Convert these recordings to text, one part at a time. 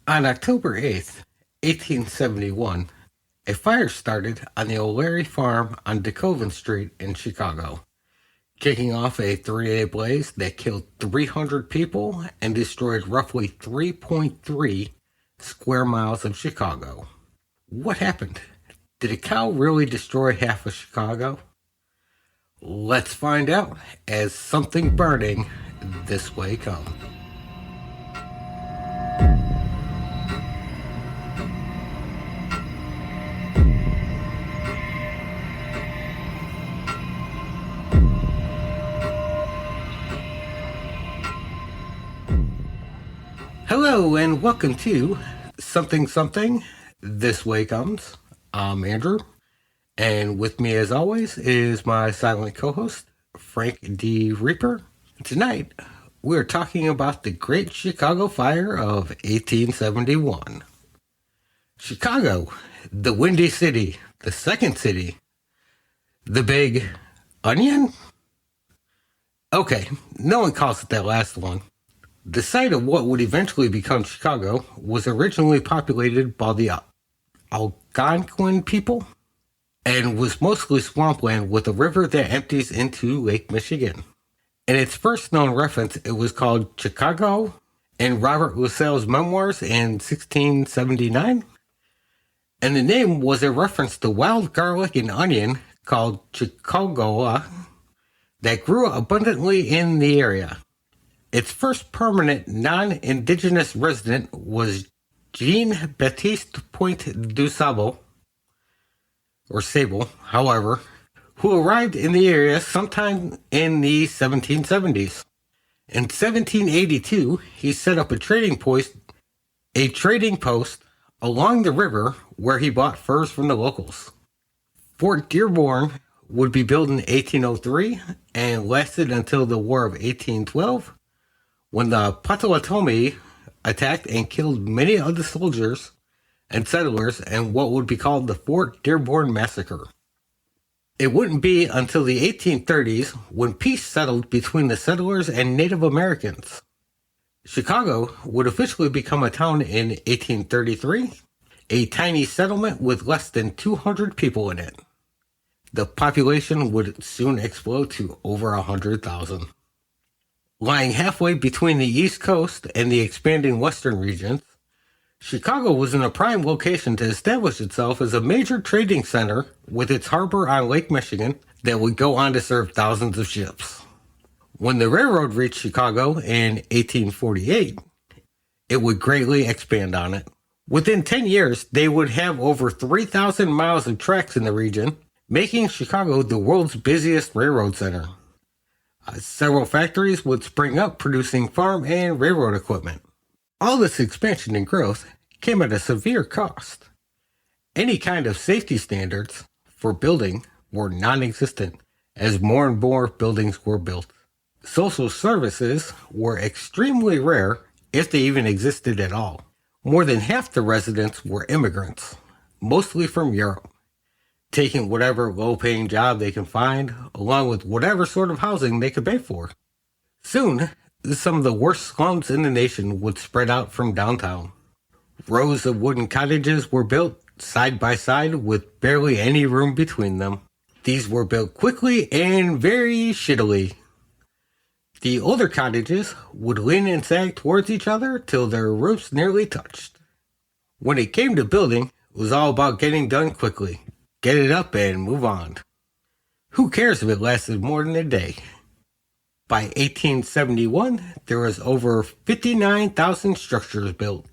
On October 8th, 1871, a fire started on the O'Leary farm on DeKoven Street in Chicago, kicking off a 3-day blaze that killed 300 people and destroyed roughly 3.3 square miles of Chicago. What happened? Did a cow really destroy half of Chicago? Let's find out as something burning this way comes. Hello and welcome to Something This Way Comes. I'm Andrew, and with me as always is my silent co-host, Frank D. Reaper. Tonight, we're talking about the Great Chicago Fire of 1871. Chicago, the Windy City, the second city, the Big Onion? Okay, no one calls it that last one. The site of what would eventually become Chicago was originally populated by the Algonquin people and was mostly swampland with a river that empties into Lake Michigan. In its first known reference, it was called Chicago in Robert Lassalle's memoirs in 1679, and the name was a reference to wild garlic and onion called Chicagoa that grew abundantly in the area. Its first permanent non-indigenous resident was Jean-Baptiste Point du Sable, or Sable, however, who arrived in the area sometime in the 1770s. In 1782, he set up a trading post along the river where he bought furs from the locals. Fort Dearborn would be built in 1803 and lasted until the War of 1812, when the Potawatomi attacked and killed many of the soldiers and settlers in what would be called the Fort Dearborn Massacre. It wouldn't be until the 1830s when peace settled between the settlers and Native Americans. Chicago would officially become a town in 1833, a tiny settlement with less than 200 people in it. The population would soon explode to over 100,000. Lying halfway between the East Coast and the expanding western regions, Chicago was in a prime location to establish itself as a major trading center with its harbor on Lake Michigan that would go on to serve thousands of ships. When the railroad reached Chicago in 1848, it would greatly expand on it. Within 10 years, they would have over 3,000 miles of tracks in the region, making Chicago the world's busiest railroad center. Several factories would spring up producing farm and railroad equipment. All this expansion and growth came at a severe cost. Any kind of safety standards for building were non-existent as more and more buildings were built. Social services were extremely rare if they even existed at all. More than half the residents were immigrants, mostly from Europe, taking whatever low-paying job they can find, along with whatever sort of housing they could pay for. Soon, some of the worst slums in the nation would spread out from downtown. Rows of wooden cottages were built side by side with barely any room between them. These were built quickly and very shittily. The older cottages would lean and sag towards each other till their roofs nearly touched. When it came to building, it was all about getting done quickly. Get it up and move on. Who cares if it lasted more than a day? By 1871, there was over 59,000 structures built.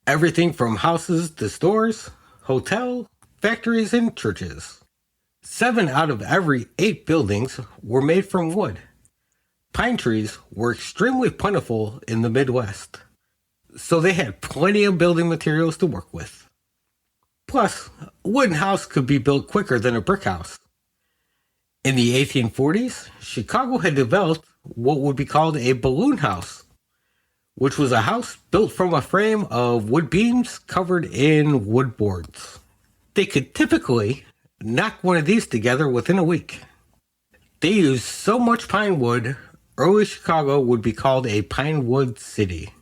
Everything from houses to stores, hotels, factories, and churches. 7 out of every 8 buildings were made from wood. Pine trees were extremely plentiful in the Midwest, so they had plenty of building materials to work with. Plus, a wooden house could be built quicker than a brick house. In the 1840s, Chicago had developed what would be called a balloon house, which was a house built from a frame of wood beams covered in wood boards. They could typically knock one of these together within a week. They used so much pine wood, early Chicago would be called a pine wood city.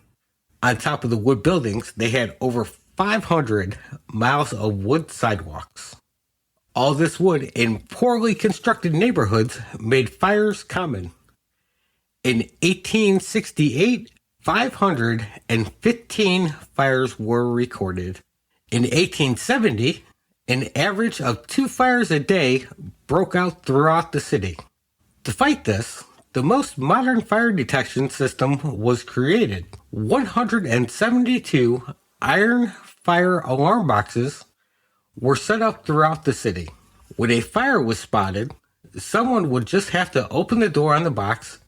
On top of the wood buildings, they had over 500 miles of wood sidewalks. All this wood in poorly constructed neighborhoods made fires common. In 1868, 515 fires were recorded. In 1870, an average of 2 fires a day broke out throughout the city. To fight this, the most modern fire detection system was created. 172 iron fire alarm boxes were set up throughout the city. When a fire was spotted, someone would just have to open the door on the box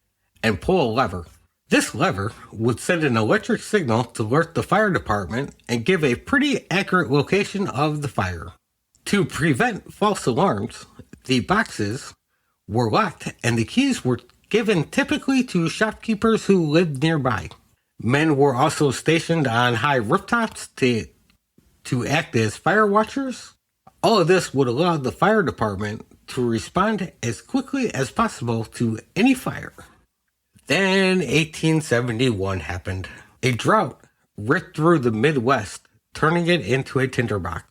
and pull a lever. This lever would send an electric signal to alert the fire department and give a pretty accurate location of the fire. To prevent false alarms, the boxes were locked and the keys were given typically to shopkeepers who lived nearby. Men were also stationed on high rooftops to act as fire watchers. All of this would allow the fire department to respond as quickly as possible to any fire. Then 1871 happened. A drought ripped through the Midwest, turning it into a tinderbox.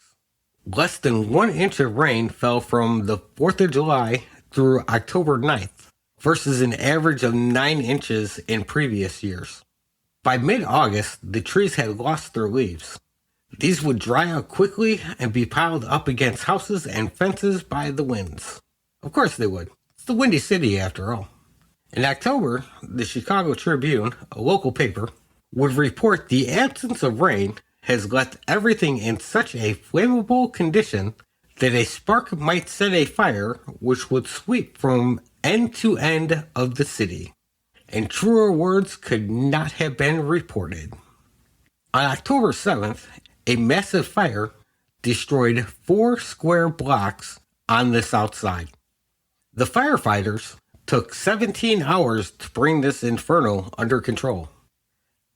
Less than 1 inch of rain fell from the 4th of July through October 9th, versus an average of 9 inches in previous years. By mid-August, the trees had lost their leaves. These would dry out quickly and be piled up against houses and fences by the winds. Of course they would. It's the Windy City after all. In October, the Chicago Tribune, a local paper, would report the absence of rain has left everything in such a flammable condition that a spark might set a fire which would sweep from end to end of the city. And truer words could not have been reported. On October 7th, a massive fire destroyed 4 square blocks on the south side. The firefighters took 17 hours to bring this inferno under control.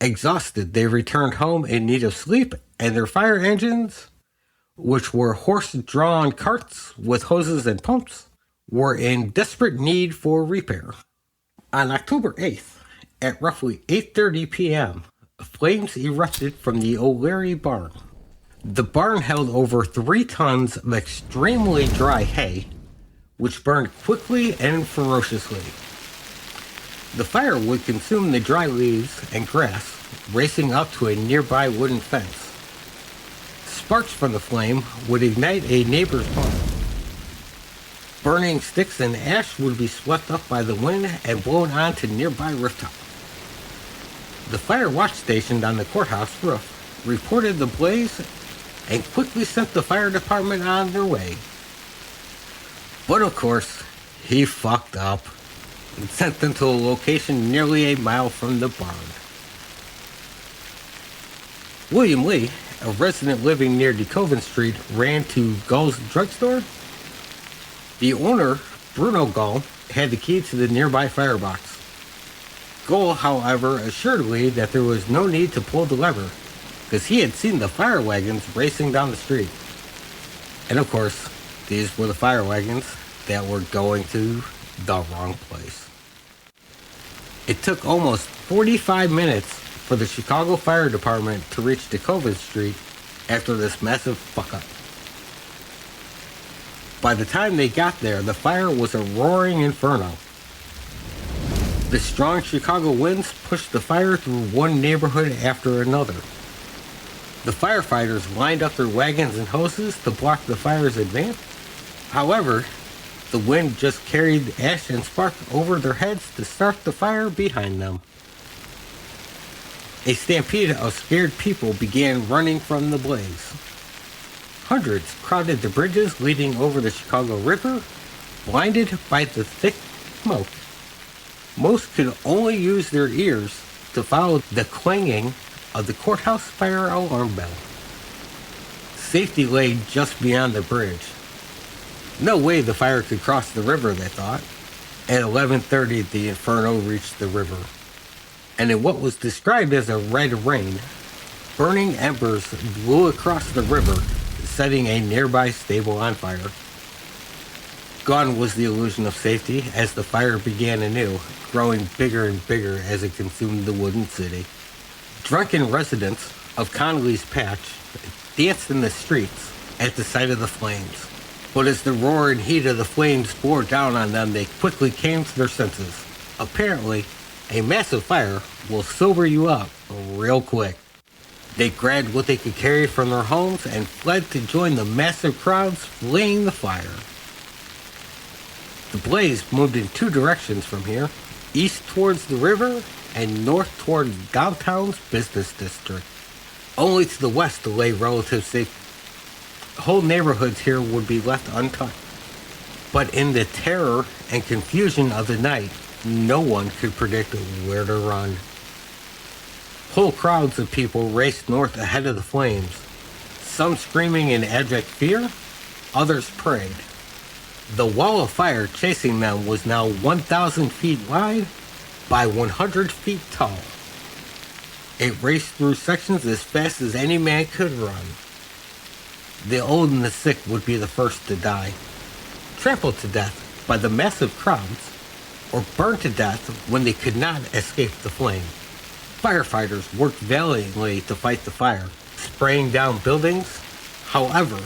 Exhausted, they returned home in need of sleep, and their fire engines, which were horse-drawn carts with hoses and pumps, were in desperate need for repair. On October 8th, at roughly 8:30 p.m., flames erupted from the O'Leary barn. The barn held over 3 tons of extremely dry hay, which burned quickly and ferociously. The fire would consume the dry leaves and grass, racing up to a nearby wooden fence. Sparks from the flame would ignite a neighbor's home. Burning sticks and ash would be swept up by the wind and blown onto nearby rooftops. The fire watch station on the courthouse roof reported the blaze and quickly sent the fire department on their way. But of course, he fucked up and sent them to a location nearly a mile from the barn. William Lee, a resident living near DeKoven Street, ran to Gull's drugstore. The owner, Bruno Gull, had the key to the nearby firebox. Gull, however, assured Lee that there was no need to pull the lever, because he had seen the fire wagons racing down the street. And of course, these were the fire wagons that were going to the wrong place. It took almost 45 minutes for the Chicago Fire Department to reach DeKoven Street after this massive fuck-up. By the time they got there, the fire was a roaring inferno. The strong Chicago winds pushed the fire through one neighborhood after another. The firefighters lined up their wagons and hoses to block the fire's advance. However, the wind just carried ash and spark over their heads to start the fire behind them. A stampede of scared people began running from the blaze. Hundreds crowded the bridges leading over the Chicago River, blinded by the thick smoke. Most could only use their ears to follow the clanging of the courthouse fire alarm bell. Safety lay just beyond the bridge. No way the fire could cross the river, they thought. At 11:30, the inferno reached the river, and in what was described as a red rain, burning embers blew across the river, setting a nearby stable on fire. Gone was the illusion of safety as the fire began anew, growing bigger and bigger as it consumed the wooden city. Drunken residents of Connolly's Patch danced in the streets at the sight of the flames. But as the roar and heat of the flames bore down on them, they quickly came to their senses. Apparently, a massive fire will sober you up real quick. They grabbed what they could carry from their homes and fled to join the massive crowds fleeing the fire. The blaze moved in two directions from here, east towards the river and north towards downtown's business district. Only to the west lay relative safety. Whole neighborhoods here would be left untouched. But in the terror and confusion of the night, no one could predict where to run. Whole crowds of people raced north ahead of the flames, some screaming in abject fear, others prayed. The wall of fire chasing them was now 1,000 feet wide by 100 feet tall. It raced through sections as fast as any man could run. The old and the sick would be the first to die, trampled to death by the massive crowds, or burned to death when they could not escape the flame. Firefighters worked valiantly to fight the fire, spraying down buildings. However,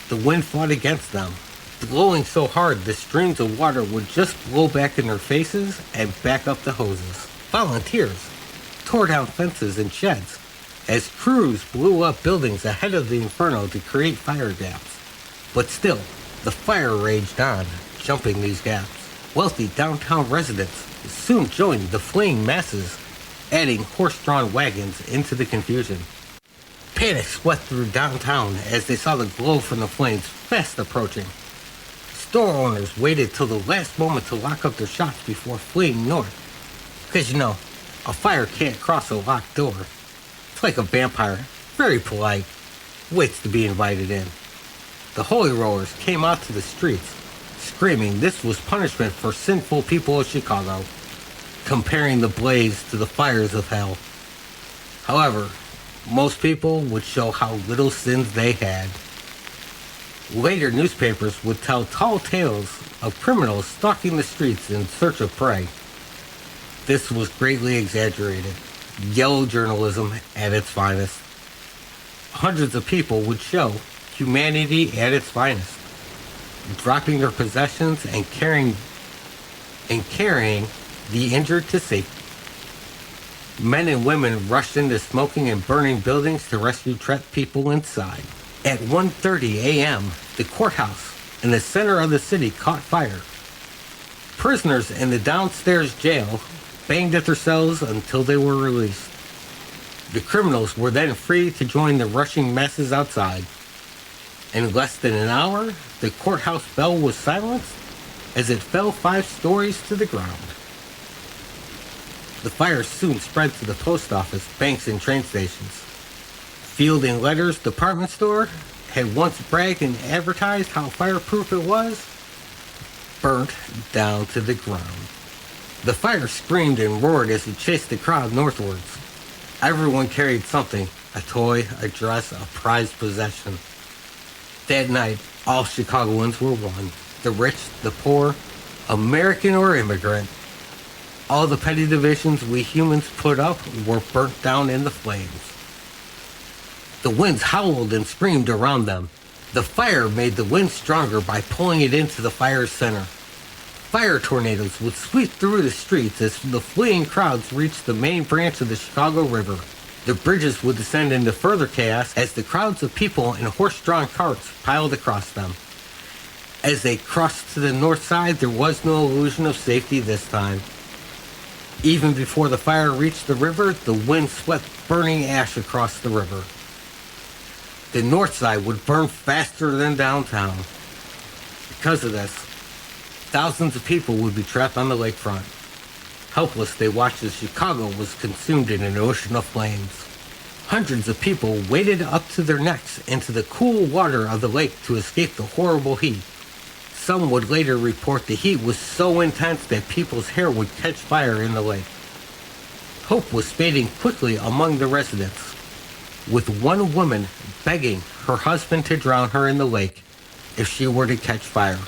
the wind fought against them, blowing so hard the streams of water would just blow back in their faces and back up the hoses. Volunteers tore down fences and sheds as crews blew up buildings ahead of the inferno to create fire gaps. But still, the fire raged on, jumping these gaps. Wealthy downtown residents soon joined the fleeing masses, adding horse-drawn wagons into the confusion. Panic swept through downtown as they saw the glow from the flames fast approaching. Store owners waited till the last moment to lock up their shops before fleeing north. Because a fire can't cross a locked door. It's like a vampire, very polite, waits to be invited in. The holy rollers came out to the streets, screaming this was punishment for sinful people of Chicago, comparing the blaze to the fires of hell. However, most people would show how little sins they had. Later newspapers would tell tall tales of criminals stalking the streets in search of prey. This was greatly exaggerated, yellow journalism at its finest. Hundreds of people would show humanity at its finest, dropping their possessions and carrying the injured to safety. Men and women rushed into smoking and burning buildings to rescue trapped people inside. At 1:30 a.m., the courthouse in the center of the city caught fire. Prisoners in the downstairs jail banged at their cells until they were released. The criminals were then free to join the rushing masses outside. In less than an hour, the courthouse bell was silenced as it fell 5 stories to the ground. The fire soon spread to the post office, banks, and train stations. Field and Letters department store had once bragged and advertised how fireproof it was, burnt down to the ground. The fire screamed and roared as it chased the crowd northwards. Everyone carried something, a toy, a dress, a prized possession. That night, all Chicagoans were one. The rich, the poor, American or immigrant. All the petty divisions we humans put up were burnt down in the flames. The winds howled and screamed around them. The fire made the wind stronger by pulling it into the fire's center. Fire tornadoes would sweep through the streets as the fleeing crowds reached the main branch of the Chicago River. The bridges would descend into further chaos as the crowds of people in horse-drawn carts piled across them. As they crossed to the north side, there was no illusion of safety this time. Even before the fire reached the river, the wind swept burning ash across the river. The north side would burn faster than downtown. Because of this, thousands of people would be trapped on the lakefront. Helpless, they watched as Chicago was consumed in an ocean of flames. Hundreds of people waded up to their necks into the cool water of the lake to escape the horrible heat. Some would later report the heat was so intense that people's hair would catch fire in the lake. Hope was fading quickly among the residents, with one woman begging her husband to drown her in the lake if she were to catch fire,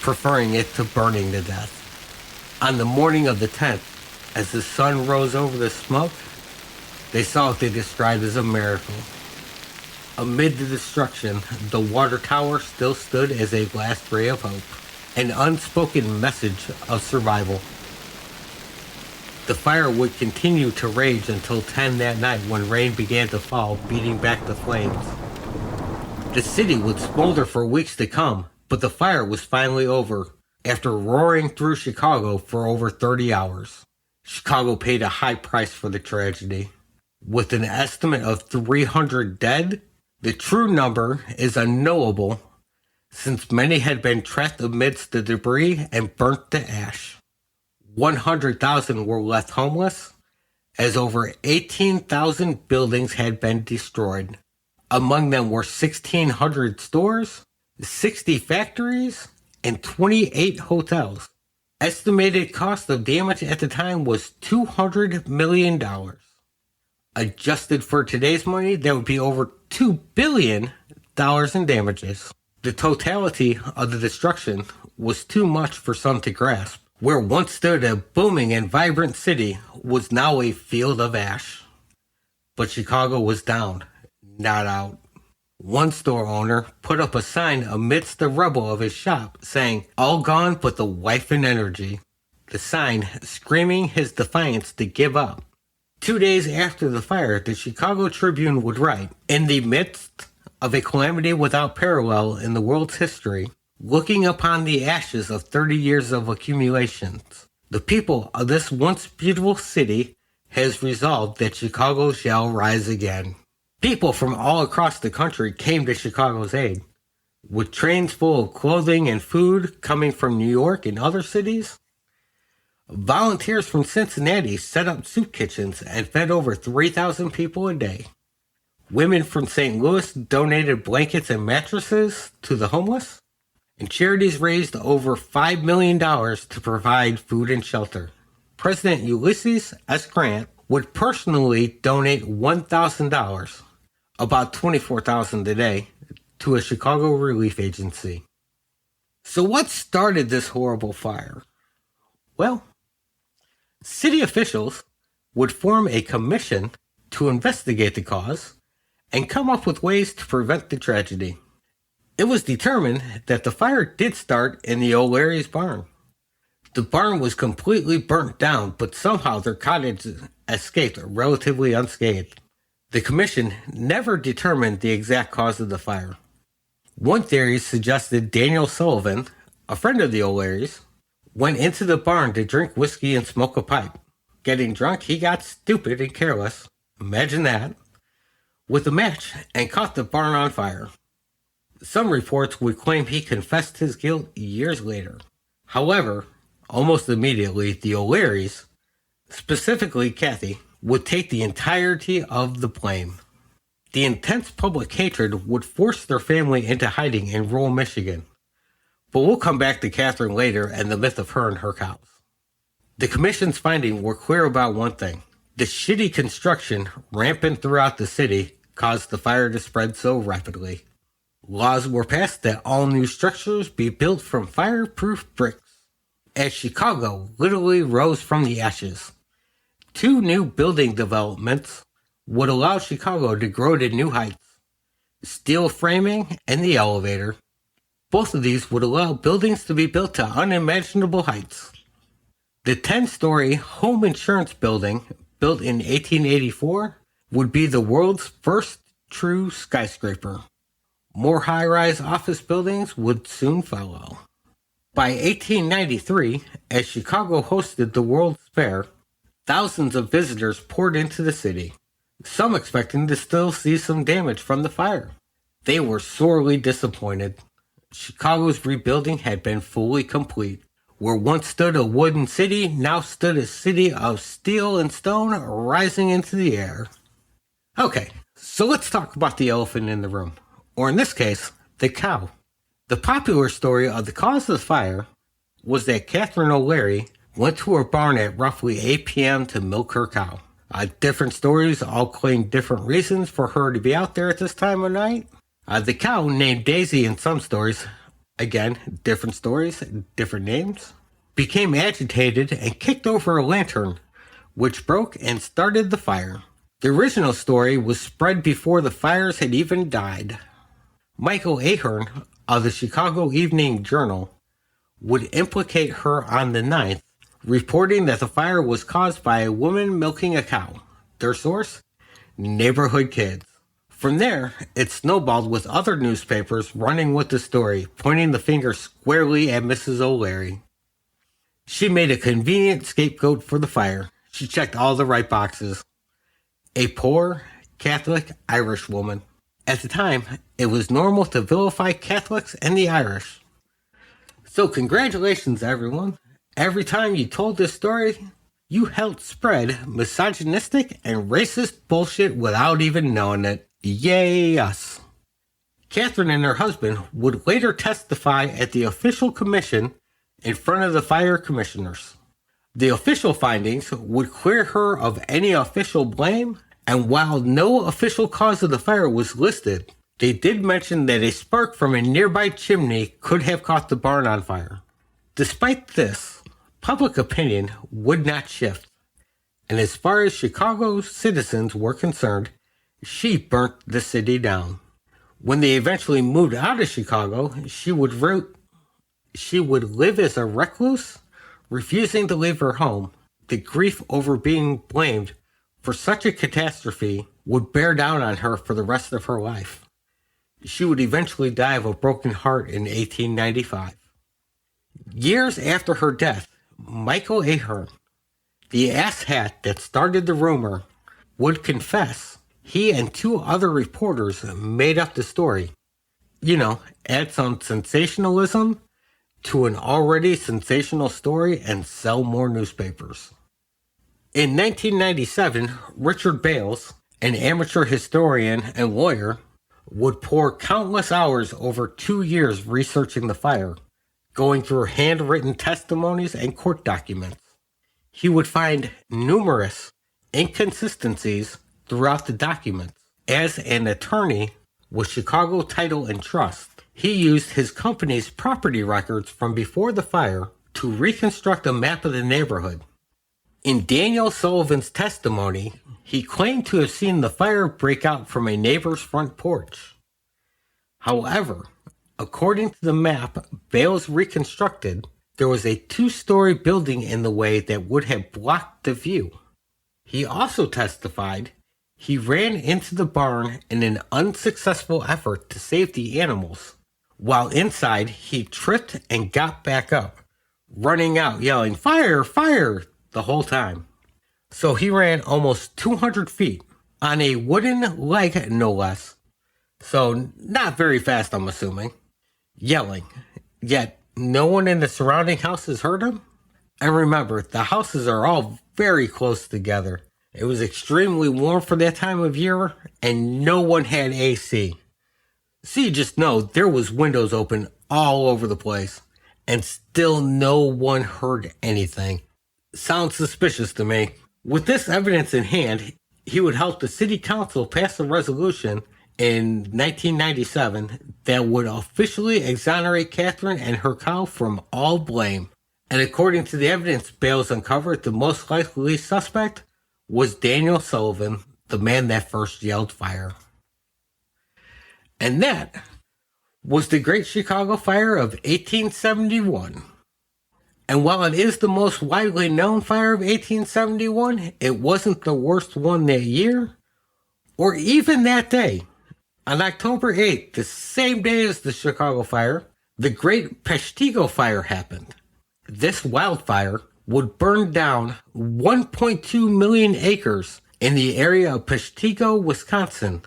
preferring it to burning to death. On the morning of the 10th, as the sun rose over the smoke, They saw what they described as a miracle. Amid the destruction, the water tower still stood as a last ray of hope, an unspoken message of survival. The fire would continue to rage until 10 that night when rain began to fall, beating back the flames. The city would smolder for weeks to come, but the fire was finally over, after roaring through Chicago for over 30 hours. Chicago paid a high price for the tragedy. With an estimate of 300 dead, the true number is unknowable, since many had been trapped amidst the debris and burnt to ash. 100,000 were left homeless, as over 18,000 buildings had been destroyed. Among them were 1,600 stores, 60 factories, and 28 hotels. Estimated cost of damage at the time was $200 million. Adjusted for today's money, that would be over $2 billion in damages. The totality of the destruction was too much for some to grasp. Where once stood a booming and vibrant city was now a field of ash. But Chicago was down, not out. One store owner put up a sign amidst the rubble of his shop saying, "All gone but the wife and energy." The sign screaming his defiance to give up. 2 days after the fire, the Chicago Tribune would write, "In the midst of a calamity without parallel in the world's history, looking upon the ashes of 30 years of accumulations, the people of this once beautiful city has resolved that Chicago shall rise again." People from all across the country came to Chicago's aid. With trains full of clothing and food coming from New York and other cities, volunteers from Cincinnati set up soup kitchens and fed over 3,000 people a day. Women from St. Louis donated blankets and mattresses to the homeless, and charities raised over $5 million to provide food and shelter. President Ulysses S. Grant would personally donate $1,000, about $24,000 a day, to a Chicago relief agency. So what started this horrible fire? Well, city officials would form a commission to investigate the cause and come up with ways to prevent the tragedy. It was determined that the fire did start in the O'Leary's barn. The barn was completely burnt down, but somehow their cottage escaped relatively unscathed. The commission never determined the exact cause of the fire. One theory suggested Daniel Sullivan, a friend of the O'Learys, went into the barn to drink whiskey and smoke a pipe. Getting drunk, he got stupid and careless, imagine that, with a match and caught the barn on fire. Some reports would claim he confessed his guilt years later. However, almost immediately, the O'Learys, specifically Kathy, would take the entirety of the blame. The intense public hatred would force their family into hiding in rural Michigan. But we'll come back to Catherine later and the myth of her and her cows. The commission's findings were clear about one thing. The shitty construction rampant throughout the city caused the fire to spread so rapidly. Laws were passed that all new structures be built from fireproof bricks. As Chicago literally rose from the ashes, 2 new building developments would allow Chicago to grow to new heights. Steel framing and the elevator. Both of these would allow buildings to be built to unimaginable heights. The 10-story home insurance building, built in 1884, would be the world's first true skyscraper. More high-rise office buildings would soon follow. By 1893, as Chicago hosted the World's Fair, thousands of visitors poured into the city, some expecting to still see some damage from the fire. They were sorely disappointed. Chicago's rebuilding had been fully complete. Where once stood a wooden city, now stood a city of steel and stone rising into the air. Okay, so let's talk about the elephant in the room, or in this case, the cow. The popular story of the cause of the fire was that Catherine O'Leary went to her barn at roughly 8 p.m. to milk her cow. Different stories all claim different reasons for her to be out there at this time of night. The cow, named Daisy in some stories, again, different stories, different names, became agitated and kicked over a lantern, which broke and started the fire. The original story was spread before the fires had even died. Michael Ahern of the Chicago Evening Journal would implicate her on the 9th, reporting that the fire was caused by a woman milking a cow. Their source? Neighborhood kids. From there, it snowballed with other newspapers running with the story, pointing the finger squarely at Mrs. O'Leary. She made a convenient scapegoat for the fire. She checked all the right boxes. A poor, Catholic Irish woman. At the time, it was normal to vilify Catholics and the Irish. So congratulations, everyone. Every time you told this story, you helped spread misogynistic and racist bullshit without even knowing it. Yay us. Catherine and her husband would later testify at the official commission in front of the fire commissioners. The official findings would clear her of any official blame, and while no official cause of the fire was listed, they did mention that a spark from a nearby chimney could have caught the barn on fire. Despite this, public opinion would not shift, and as far as Chicago's citizens were concerned, she burnt the city down. When they eventually moved out of Chicago, she would live as a recluse, refusing to leave her home. The grief over being blamed for such a catastrophe would bear down on her for the rest of her life. She would eventually die of a broken heart in 1895. Years after her death, Michael Ahern, the asshat that started the rumor, would confess he and two other reporters made up the story. Add some sensationalism to an already sensational story and sell more newspapers. In 1997, Richard Bales, an amateur historian and lawyer, would pour countless hours over 2 years researching the fire, going through handwritten testimonies and court documents. He would find numerous inconsistencies throughout the documents. As an attorney with Chicago Title and Trust, he used his company's property records from before the fire to reconstruct a map of the neighborhood. In Daniel Sullivan's testimony, he claimed to have seen the fire break out from a neighbor's front porch. However, according to the map Bales reconstructed, there was a 2-story building in the way that would have blocked the view. He also testified he ran into the barn in an unsuccessful effort to save the animals. While inside, he tripped and got back up, running out yelling, "Fire! Fire!" the whole time. So he ran almost 200 feet on a wooden leg, no less. So not very fast, I'm assuming. Yelling. Yet no one in the surrounding houses heard him. And remember, the houses are all very close together. It was extremely warm for that time of year, and no one had AC. So you just know there was windows open all over the place, and still no one heard anything. Sounds suspicious to me. With this evidence in hand, he would help the city council pass a resolution in 1997 that would officially exonerate Catherine and her cow from all blame. And according to the evidence Bales uncovered, the most likely suspect was Daniel Sullivan, the man that first yelled fire. And that was the Great Chicago Fire of 1871. And while it is the most widely known fire of 1871, it wasn't the worst one that year, or even that day. On October 8th, the same day as the Chicago Fire, the Great Peshtigo Fire happened. This wildfire would burn down 1.2 million acres in the area of Peshtigo, Wisconsin,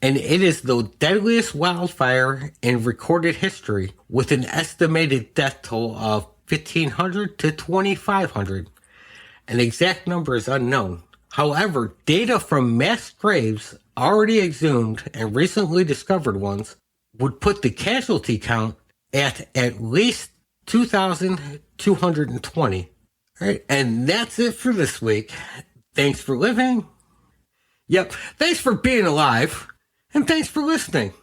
and it is the deadliest wildfire in recorded history, with an estimated death toll of 1,500 to 2,500. An exact number is unknown. However, data from mass graves already exhumed and recently discovered ones would put the casualty count at least 2,220. All right, and that's it for this week. Thanks for living. Yep, thanks for being alive. And thanks for listening.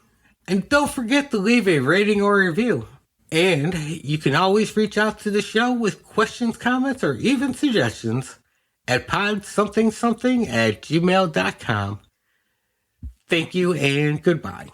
And don't forget to leave a rating or review. And you can always reach out to the show with questions, comments, or even suggestions at podsomething something at gmail.com. Thank you and goodbye.